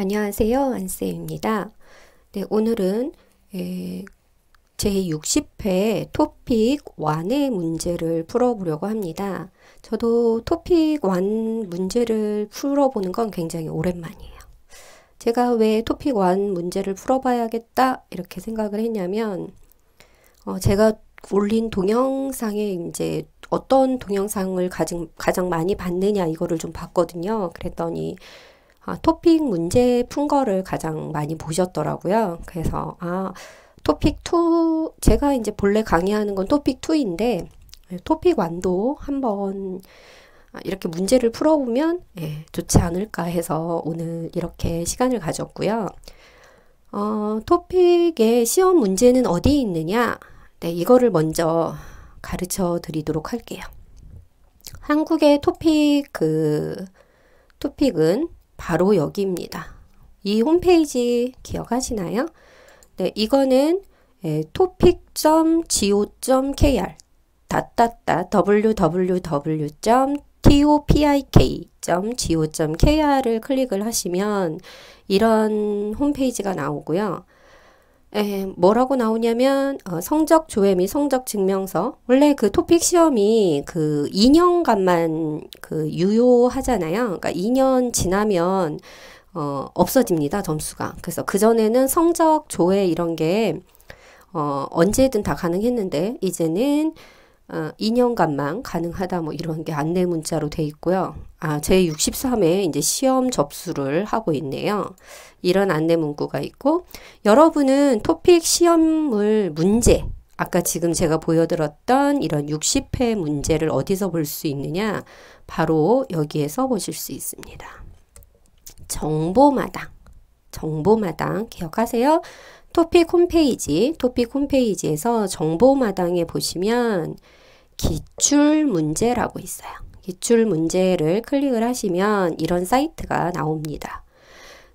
안녕하세요. 안쌤입니다. 네, 오늘은 제60회 토픽 1의 문제를 풀어보려고 합니다. 저도 토픽 1 문제를 풀어보는 건 굉장히 오랜만이에요. 제가 왜 토픽 1 문제를 풀어봐야겠다 이렇게 생각을 했냐면 제가 올린 동영상에 이제 어떤 동영상을 가장 많이 봤느냐 이거를 좀 봤거든요. 그랬더니 토픽 문제 푼 거를 가장 많이 보셨더라고요. 그래서 토픽 2 제가 이제 본래 강의하는 건 토픽 2인데 토픽 1도 한번 이렇게 문제를 풀어보면 좋지 않을까 해서 오늘 이렇게 시간을 가졌고요. 토픽의 시험 문제는 어디에 있느냐? 네, 이거를 먼저 가르쳐 드리도록 할게요. 한국의 토픽은 바로 여기입니다. 이 홈페이지 기억하시나요? 네, 이거는 topic.go.kr www.topik.go.kr을 클릭을 하시면 이런 홈페이지가 나오고요. 뭐라고 나오냐면 성적 조회 및 성적 증명서. 원래 그 토픽 시험이 그 2년간만 유효하잖아요. 그러니까 2년 지나면 없어집니다, 점수가. 그래서 그전에는 성적 조회 이런 게 언제든 다 가능했는데 이제는 2년간만 가능하다 뭐 이런 게 안내 문자로 돼 있고요. 제63회 이제 시험 접수를 하고 있네요. 이런 안내 문구가 있고, 여러분은 토픽 시험물 문제, 아까 지금 제가 보여드렸던 이런 60회 문제를 어디서 볼 수 있느냐? 바로 여기에서 보실 수 있습니다. 정보마당 기억하세요? 토픽 홈페이지에서 정보마당에 보시면 기출 문제라고 있어요. 기출 문제를 클릭을 하시면 이런 사이트가 나옵니다.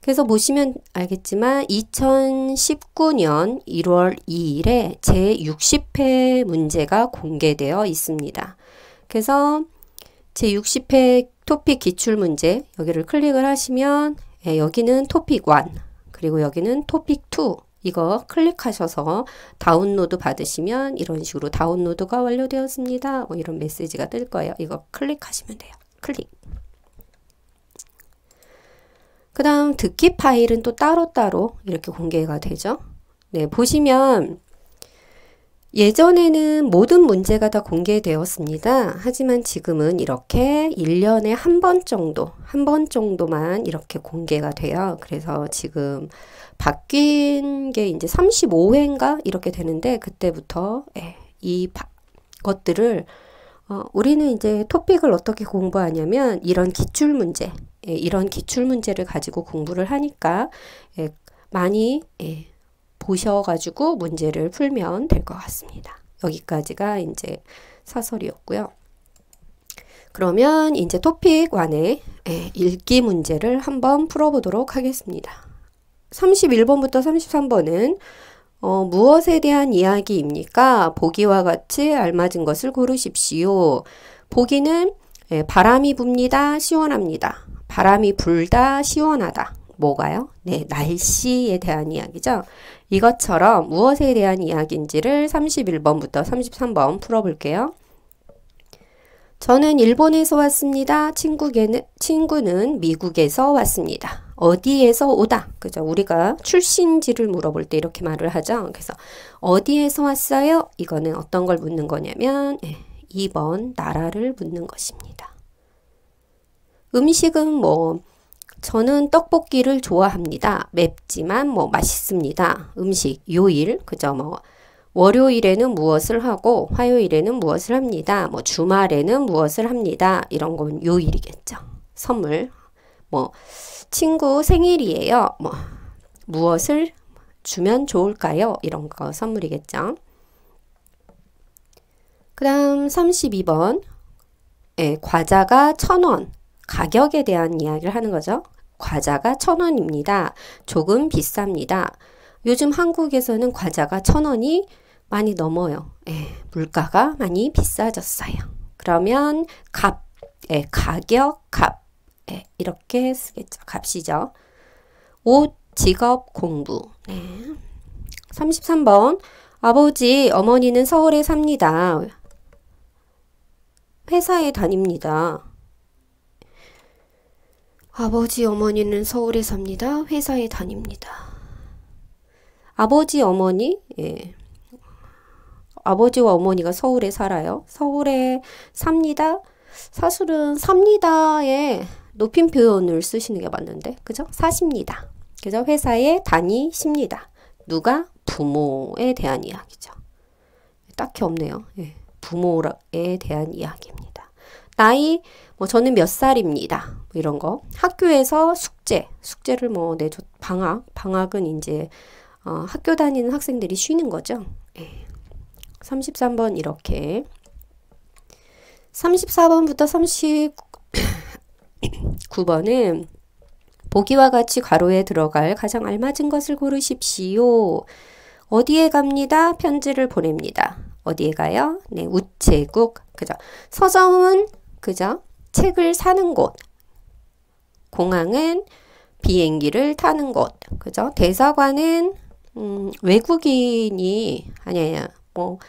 그래서 보시면 알겠지만 2019년 1월 2일에 제60회 문제가 공개되어 있습니다. 그래서 제60회 토픽 기출 문제 여기를 클릭을 하시면 여기는 토픽 1 그리고 여기는 토픽 2 이거 클릭하셔서 다운로드 받으시면 이런 식으로 다운로드가 완료되었습니다. 뭐 이런 메시지가 뜰 거예요. 이거 클릭하시면 돼요. 클릭. 그 다음 듣기 파일은 또 따로따로 이렇게 공개가 되죠. 네, 보시면 예전에는 모든 문제가 다 공개되었습니다. 하지만 지금은 이렇게 1년에 한 번 정도만 이렇게 공개가 돼요. 그래서 지금 바뀐 게 이제 35회인가 이렇게 되는데 그때부터 이 것들을 우리는 이제 토픽을 어떻게 공부하냐면 이런 기출문제, 이런 기출문제를 가지고 공부를 하니까 많이 보셔가지고 문제를 풀면 될 것 같습니다. 여기까지가 이제 사설이었고요. 그러면 이제 토픽 1의 읽기 문제를 한번 풀어보도록 하겠습니다. 31번부터 33번은 무엇에 대한 이야기입니까? 보기와 같이 알맞은 것을 고르십시오. 보기는 바람이 붑니다. 시원합니다. 바람이 불다. 시원하다. 뭐가요? 네, 날씨에 대한 이야기죠. 이것처럼 무엇에 대한 이야기인지를 31번부터 33번 풀어볼게요. 저는 일본에서 왔습니다. 친구는 미국에서 왔습니다. 어디에서 오다. 그죠? 우리가 출신지를 물어볼 때 이렇게 말을 하죠. 그래서 어디에서 왔어요? 이거는 어떤 걸 묻는 거냐면 2번 나라를 묻는 것입니다. 음식은 뭐 저는 떡볶이를 좋아합니다. 맵지만 뭐 맛있습니다. 음식, 요일, 그죠? 뭐 월요일에는 무엇을 하고 화요일에는 무엇을 합니다. 뭐 주말에는 무엇을 합니다. 이런 건 요일이겠죠. 선물, 뭐 친구 생일이에요. 뭐 무엇을 주면 좋을까요? 이런 거 선물이겠죠. 그 다음 32번 과자가 1,000원. 가격에 대한 이야기를 하는 거죠. 과자가 1,000원입니다. 조금 비쌉니다. 요즘 한국에서는 과자가 1,000원이 많이 넘어요. 물가가 많이 비싸졌어요. 그러면 가격, 값 이렇게 쓰겠죠. 값이죠. 옷, 직업, 공부. 네. 33번. 아버지, 어머니는 서울에 삽니다. 회사에 다닙니다. 아버지, 어머니는 서울에 삽니다. 회사에 다닙니다. 아버지, 어머니, 예. 아버지와 어머니가 서울에 살아요. 서울에 삽니다. 사실은 삽니다에 높임 표현을 쓰시는 게 맞는데, 그죠? 사십니다. 그죠? 회사에 다니십니다. 누가? 부모에 대한 이야기죠. 딱히 없네요. 예. 부모에 대한 이야기입니다. 나이, 뭐 저는 몇 살입니다. 뭐 이런 거. 학교에서 숙제를 뭐 내줘. 방학은 이제 학교 다니는 학생들이 쉬는 거죠. 예. 33번 이렇게. 34번부터 39번은 보기와 같이 괄호에 들어갈 가장 알맞은 것을 고르십시오. 어디에 갑니다? 편지를 보냅니다. 어디에 가요? 네, 우체국. 그죠? 서점은 그죠? 책을 사는 곳. 공항은 비행기를 타는 곳. 그죠? 대사관은 외국인이 아니야. 뭐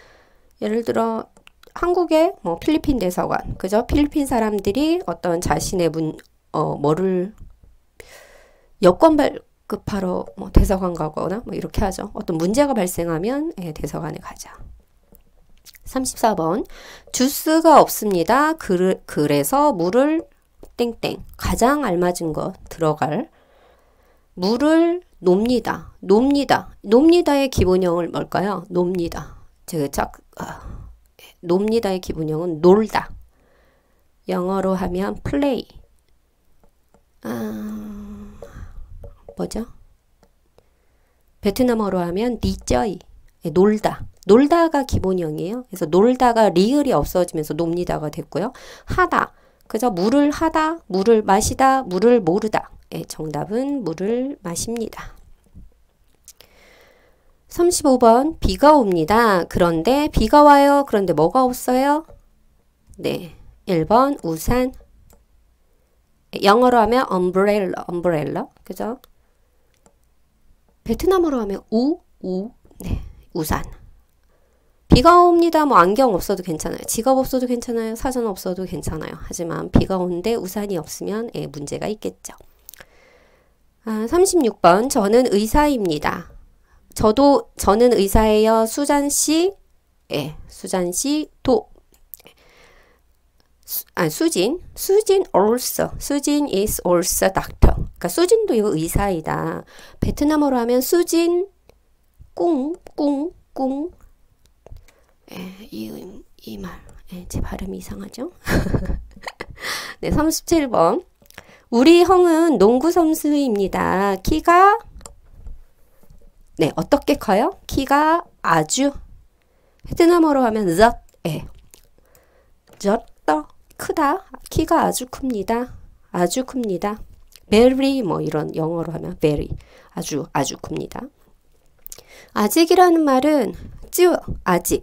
예를 들어 한국의 뭐 필리핀 대사관. 그죠? 필리핀 사람들이 어떤 자신의 뭐를 여권 발급하러 뭐 대사관 가거나 뭐 이렇게 하죠. 어떤 문제가 발생하면 예, 대사관에 가자. 34번. 주스가 없습니다. 그래서 물을 땡땡. 가장 알맞은 것 들어갈. 물을 놉니다. 놉니다의 기본형은 뭘까요? 놉니다. 놉니다의 기본형은 놀다. 영어로 하면 play. 뭐죠? 베트남어로 하면 디저이. 놀다가 기본형이에요. 그래서 놀다가 리을이 없어지면서 놉니다가 됐고요. 하다. 그죠? 물을 하다, 물을 마시다, 물을 모르다. 예, 정답은 물을 마십니다. 35번. 비가 옵니다. 그런데 비가 와요. 그런데 뭐가 없어요? 네. 1번 우산. 영어로 하면 umbrella. 그죠? 베트남어로 하면 네. 우산. 비가 옵니다. 뭐 안경 없어도 괜찮아요. 지갑 없어도 괜찮아요. 사전 없어도 괜찮아요. 하지만 비가 오는데 우산이 없으면 예, 문제가 있겠죠. 36번. 저는 의사입니다. 저는 의사예요. 수잔씨. 예, 수잔씨 수진 also. 수진 is also doctor. 그러니까 수진도 이거 의사이다. 베트남어로 하면 수진 꿍. 예, 이 말. 예, 제 발음이 이상하죠? 네, 37번. 우리 형은 농구 선수입니다. 키가 네, 어떻게 커요? 키가 아주 베트남어로 하면 크다. 키가 아주 큽니다. 아주 큽니다. very 뭐 이런 영어로 하면 very 아주 큽니다. 아직이라는 말은 아직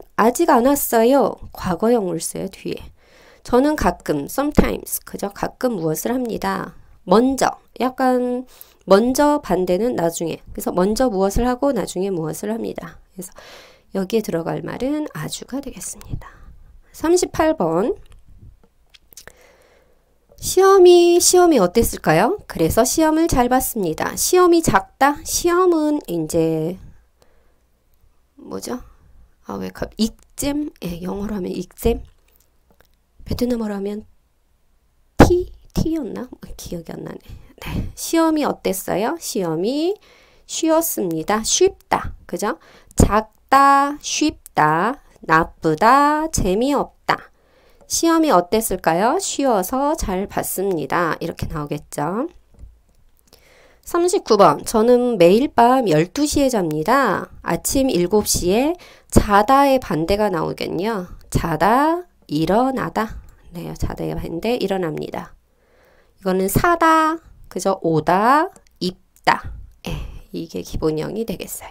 안 왔어요. 과거형을 써요. 뒤에. 저는 가끔 sometimes 그죠? 가끔 무엇을 합니다. 약간 먼저 반대는 나중에. 그래서 먼저 무엇을 하고 나중에 무엇을 합니다. 그래서 여기에 들어갈 말은 아주가 되겠습니다. 38번. 시험이 어땠을까요? 그래서 시험을 잘 봤습니다. 시험이 작다? 시험은 이제 뭐죠? 익잼? 예, 영어로 하면 익잼. 베트남어로 하면 T였나? 기억이 안 나네. 네. 시험이 어땠어요? 시험이 쉬웠습니다. 쉽다. 그죠? 작다, 쉽다, 나쁘다, 재미없다. 시험이 어땠을까요? 쉬워서 잘 봤습니다. 이렇게 나오겠죠. 39번. 저는 매일 밤 12시에 잡니다. 아침 7시에 자다의 반대가 나오겠네요. 자다, 일어나다. 네, 자다의 반대, 일어납니다. 이거는 사다, 그죠? 오다, 입다. 예, 이게 기본형이 되겠어요.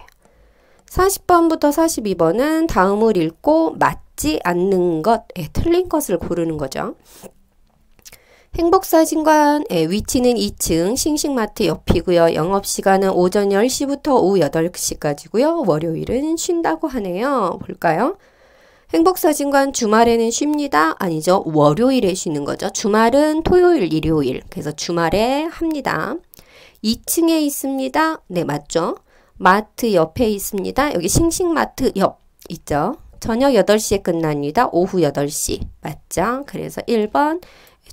40번부터 42번은 다음을 읽고 맞지 않는 것, 예, 틀린 것을 고르는 거죠. 행복사진관의 위치는 2층 싱싱마트 옆이고요. 영업시간은 오전 10시부터 오후 8시까지고요. 월요일은 쉰다고 하네요. 볼까요? 행복사진관 주말에는 쉽니다. 아니죠. 월요일에 쉬는 거죠. 주말은 토요일, 일요일. 그래서 주말에 합니다. 2층에 있습니다. 네, 맞죠? 마트 옆에 있습니다. 여기 싱싱마트 옆 있죠. 저녁 8시에 끝납니다. 오후 8시. 맞죠? 그래서 1번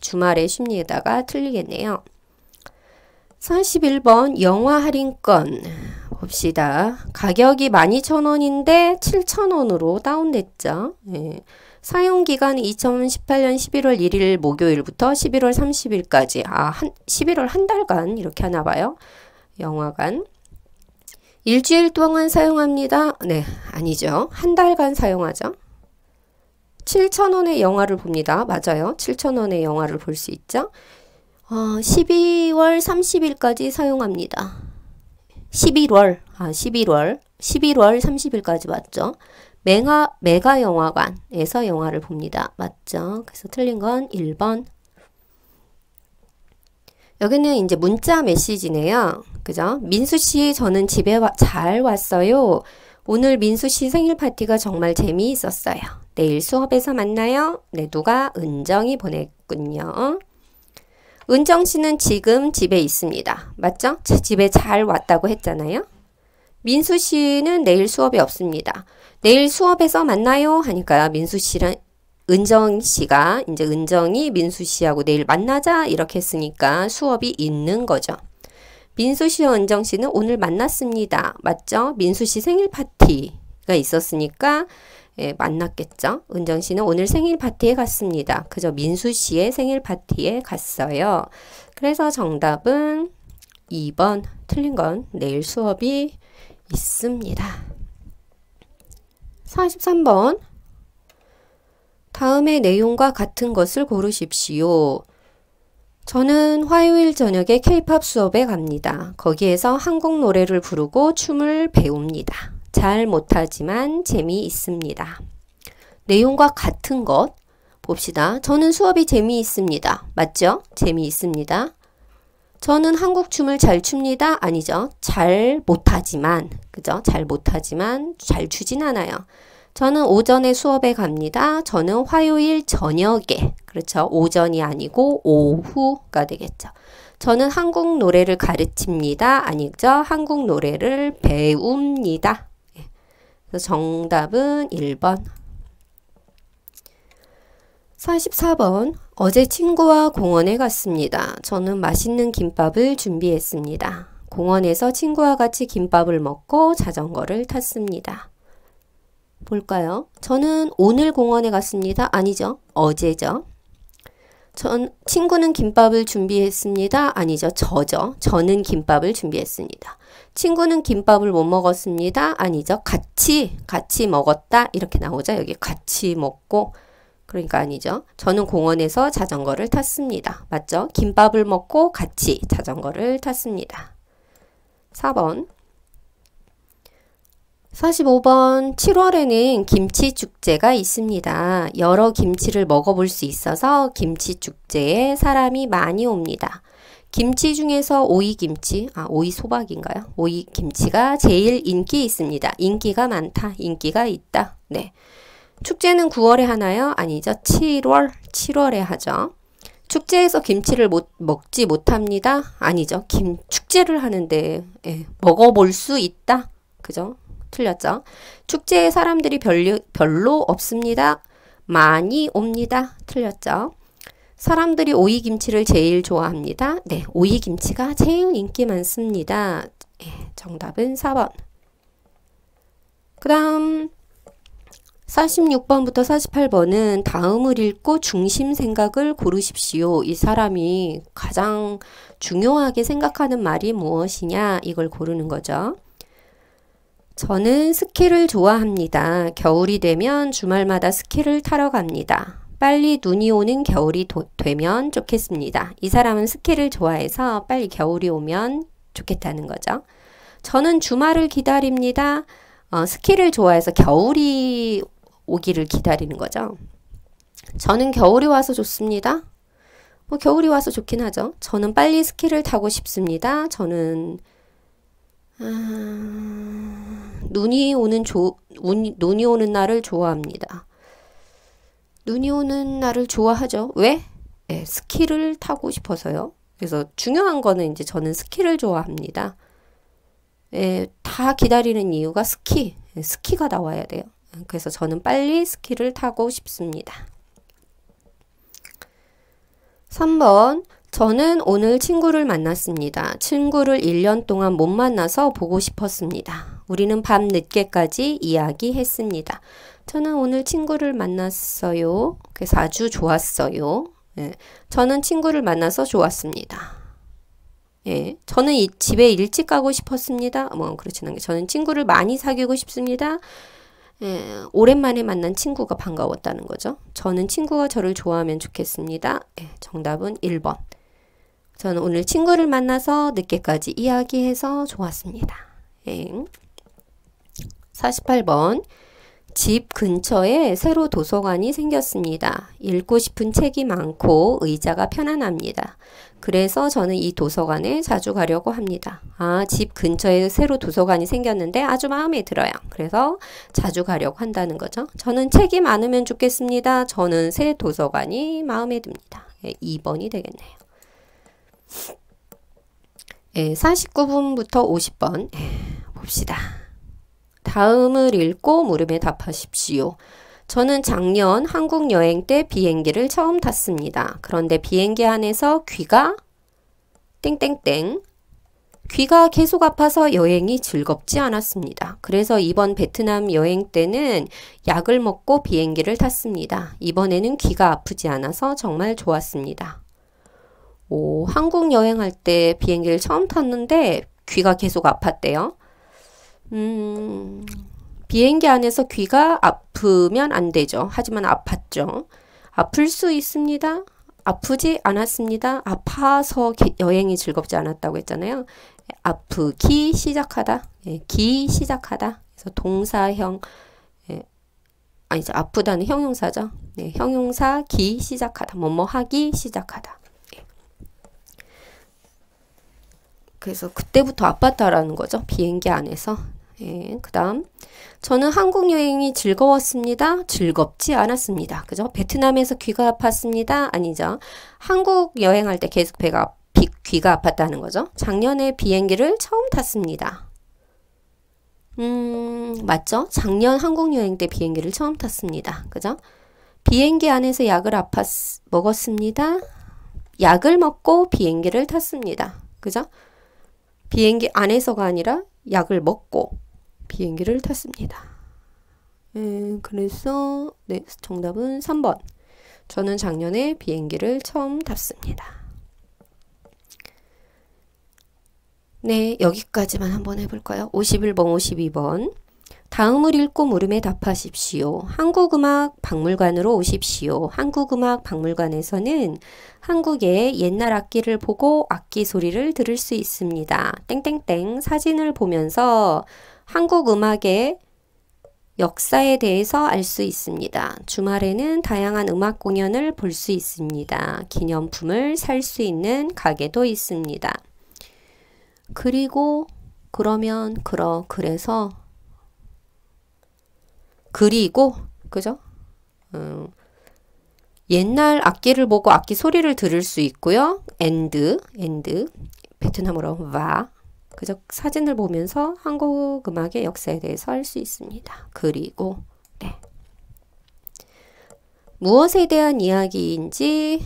주말에 쉽니다가 틀리겠네요. 41번 영화 할인권 봅시다. 가격이 12,000원인데 7,000원으로 다운됐죠. 예. 사용기간은 2018년 11월 1일 목요일부터 11월 30일까지 11월 한 달간 이렇게 하나 봐요. 영화관 일주일 동안 사용합니다. 네, 아니죠. 한 달간 사용하죠. 7,000원의 영화를 봅니다. 맞아요. 7,000원의 영화를 볼 수 있죠. 12월 30일까지 사용합니다. 11월 30일까지 맞죠. 메가 영화관에서 영화를 봅니다. 맞죠. 그래서 틀린 건 1번. 여기는 이제 문자 메시지네요. 그죠? 민수씨, 저는 집에 잘 왔어요. 오늘 민수씨 생일 파티가 정말 재미있었어요. 내일 수업에서 만나요. 네, 누가? 은정이 보냈군요. 은정씨는 지금 집에 있습니다. 맞죠? 집에 잘 왔다고 했잖아요. 민수씨는 내일 수업이 없습니다. 내일 수업에서 만나요 하니까 민수씨랑 은정씨가 이제 은정이 민수씨하고 내일 만나자 이렇게 했으니까 수업이 있는 거죠. 민수씨와 은정씨는 오늘 만났습니다. 맞죠? 민수씨 생일 파티가 있었으니까 예, 만났겠죠. 은정씨는 오늘 생일 파티에 갔습니다. 그저 민수씨의 생일 파티에 갔어요. 그래서 정답은 2번. 틀린 건 내일 수업이 있습니다. 43번. 다음의 내용과 같은 것을 고르십시오. 저는 화요일 저녁에 K-팝 수업에 갑니다. 거기에서 한국 노래를 부르고 춤을 배웁니다. 잘 못하지만 재미있습니다. 내용과 같은 것 봅시다. 저는 수업이 재미있습니다. 맞죠? 재미있습니다. 저는 한국 춤을 잘 춥니다. 아니죠. 잘 못하지만, 그죠? 잘 못하지만 잘 추진 않아요. 저는 오전에 수업에 갑니다. 저는 화요일 저녁에, 그렇죠. 오전이 아니고 오후가 되겠죠. 저는 한국 노래를 가르칩니다. 아니죠. 한국 노래를 배웁니다. 그래서 정답은 1번. 44번. 어제 친구와 공원에 갔습니다. 저는 맛있는 김밥을 준비했습니다. 공원에서 친구와 같이 김밥을 먹고 자전거를 탔습니다. 볼까요? 저는 오늘 공원에 갔습니다. 아니죠. 어제죠. 친구는 김밥을 준비했습니다. 아니죠. 저죠. 저는 김밥을 준비했습니다. 친구는 김밥을 못 먹었습니다. 아니죠. 같이 먹었다. 이렇게 나오죠. 여기 같이 먹고. 그러니까 아니죠. 저는 공원에서 자전거를 탔습니다. 맞죠? 김밥을 먹고 같이 자전거를 탔습니다. 4번. 45번. 7월에는 김치축제가 있습니다. 여러 김치를 먹어볼 수 있어서 김치축제에 사람이 많이 옵니다. 김치 중에서 오이김치, 오이소박인가요? 오이김치가 제일 인기 있습니다. 인기가 많다, 인기가 있다. 네. 축제는 9월에 하나요? 아니죠. 7월에 하죠. 축제에서 김치를 먹지 못합니다. 아니죠. 축제를 하는데 먹어볼 수 있다. 그죠? 틀렸죠. 축제에 사람들이 별로 없습니다. 많이 옵니다. 틀렸죠. 사람들이 오이김치를 제일 좋아합니다. 네, 오이김치가 제일 인기 많습니다. 정답은 4번. 그 다음 46번부터 48번은 다음을 읽고 중심 생각을 고르십시오. 이 사람이 가장 중요하게 생각하는 말이 무엇이냐 이걸 고르는 거죠. 저는 스키를 좋아합니다. 겨울이 되면 주말마다 스키를 타러 갑니다. 빨리 눈이 오는 겨울이 되면 좋겠습니다. 이 사람은 스키를 좋아해서 빨리 겨울이 오면 좋겠다는 거죠. 저는 주말을 기다립니다. 스키를 좋아해서 겨울이 오기를 기다리는 거죠. 저는 겨울이 와서 좋습니다. 뭐 겨울이 와서 좋긴 하죠. 저는 빨리 스키를 타고 싶습니다. 저는 눈이 오는 날을 좋아합니다. 눈이 오는 날을 좋아하죠. 왜? 네, 스키를 타고 싶어서요. 그래서 중요한 거는 이제 저는 스키를 좋아합니다. 예, 다 기다리는 이유가 스키가 나와야 돼요. 그래서 저는 빨리 스키를 타고 싶습니다. 3번, 저는 오늘 친구를 만났습니다. 친구를 1년 동안 못 만나서 보고 싶었습니다. 우리는 밤 늦게까지 이야기했습니다. 저는 오늘 친구를 만났어요. 그래서 아주 좋았어요. 예, 저는 친구를 만나서 좋았습니다. 예, 저는 집에 일찍 가고 싶었습니다. 뭐 그렇진 않게 저는 친구를 많이 사귀고 싶습니다. 예, 오랜만에 만난 친구가 반가웠다는 거죠. 저는 친구가 저를 좋아하면 좋겠습니다. 예, 정답은 1번. 저는 오늘 친구를 만나서 늦게까지 이야기해서 좋았습니다. 예. 48번. 집 근처에 새로 도서관이 생겼습니다. 읽고 싶은 책이 많고 의자가 편안합니다. 그래서 저는 이 도서관에 자주 가려고 합니다. 아, 집 근처에 새로 도서관이 생겼는데 아주 마음에 들어요. 그래서 자주 가려고 한다는 거죠. 저는 책이 많으면 좋겠습니다. 저는 새 도서관이 마음에 듭니다. 예, 2번이 되겠네요. 예, 49분부터 50번 봅시다. 다음을 읽고 물음에 답하십시오. 저는 작년 한국 여행 때 비행기를 처음 탔습니다. 그런데 비행기 안에서 귀가 계속 아파서 여행이 즐겁지 않았습니다. 그래서 이번 베트남 여행 때는 약을 먹고 비행기를 탔습니다. 이번에는 귀가 아프지 않아서 정말 좋았습니다. 오, 한국 여행할 때 비행기를 처음 탔는데 귀가 계속 아팠대요. 비행기 안에서 귀가 아프면 안 되죠. 하지만 아팠죠. 아플 수 있습니다. 아프지 않았습니다. 아파서 여행이 즐겁지 않았다고 했잖아요. 아프기 시작하다. 예, 기 시작하다. 그래서 동사형 아니죠. 아프다는 형용사죠. 네, 형용사 기 시작하다. 뭐뭐 하기 시작하다. 예. 그래서 그때부터 아팠다라는 거죠. 비행기 안에서. 예, 그 다음 저는 한국 여행이 즐거웠습니다. 즐겁지 않았습니다. 그죠? 베트남에서 귀가 아팠습니다. 아니죠. 한국 여행할 때 계속 귀가 아팠다는 거죠. 작년에 비행기를 처음 탔습니다. 맞죠? 작년 한국 여행 때 비행기를 처음 탔습니다. 그죠? 비행기 안에서 약을 먹었습니다. 약을 먹고 비행기를 탔습니다. 그죠? 비행기 안에서가 아니라 약을 먹고 비행기를 탔습니다. 그래서 네, 정답은 3번. 저는 작년에 비행기를 처음 탔습니다. 네, 여기까지만 한번 해볼까요? 51번, 52번. 다음을 읽고 물음에 답하십시오. 한국음악 박물관으로 오십시오. 한국음악 박물관에서는 한국의 옛날 악기를 보고 악기 소리를 들을 수 있습니다. 땡땡땡 사진을 보면서 한국 음악의 역사에 대해서 알 수 있습니다. 주말에는 다양한 음악 공연을 볼 수 있습니다. 기념품을 살 수 있는 가게도 있습니다. 그리고 그러면 그래서 그리고 그죠? 옛날 악기를 보고 악기 소리를 들을 수 있고요. and 베트남어로 와 그죠? 사진을 보면서 한국 음악의 역사에 대해서 알 수 있습니다. 그리고 네. 무엇에 대한 이야기인지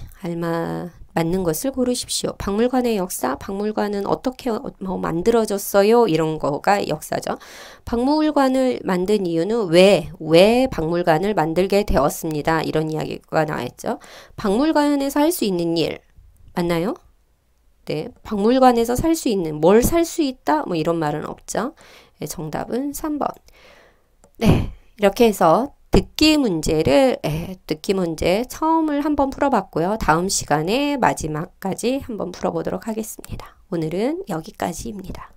맞는 것을 고르십시오. 박물관의 역사, 박물관은 어떻게 만들어졌어요? 이런 거가 역사죠. 박물관을 만든 이유는 왜 박물관을 만들게 되었습니다. 이런 이야기가 나와있죠. 박물관에서 할 수 있는 일 맞나요? 네, 박물관에서 살 수 있는 뭘 살 수 있다? 뭐 이런 말은 없죠. 네, 정답은 3번. 네, 이렇게 해서 듣기 문제 처음을 한번 풀어봤고요. 다음 시간에 마지막까지 한번 풀어보도록 하겠습니다. 오늘은 여기까지입니다.